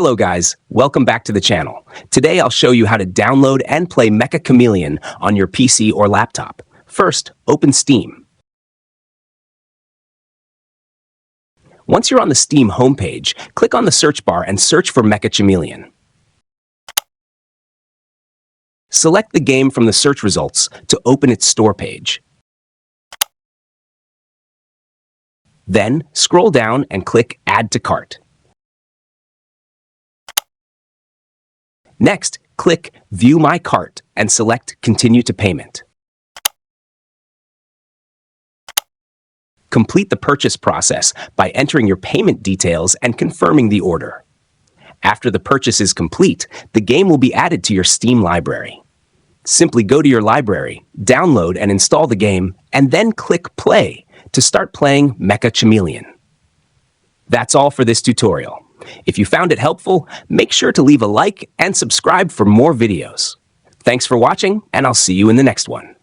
Hello guys, welcome back to the channel. Today I'll show you how to download and play Meccha Chameleon on your PC or laptop. First, open Steam. Once you're on the Steam homepage, click on the search bar and search for Meccha Chameleon. Select the game from the search results to open its store page. Then, scroll down and click Add to Cart. Next, click View My Cart and select Continue to Payment. Complete the purchase process by entering your payment details and confirming the order. After the purchase is complete, the game will be added to your Steam library. Simply go to your library, download and install the game, and then click Play to start playing Meccha Chameleon. That's all for this tutorial. If you found it helpful, make sure to leave a like and subscribe for more videos. Thanks for watching, and I'll see you in the next one.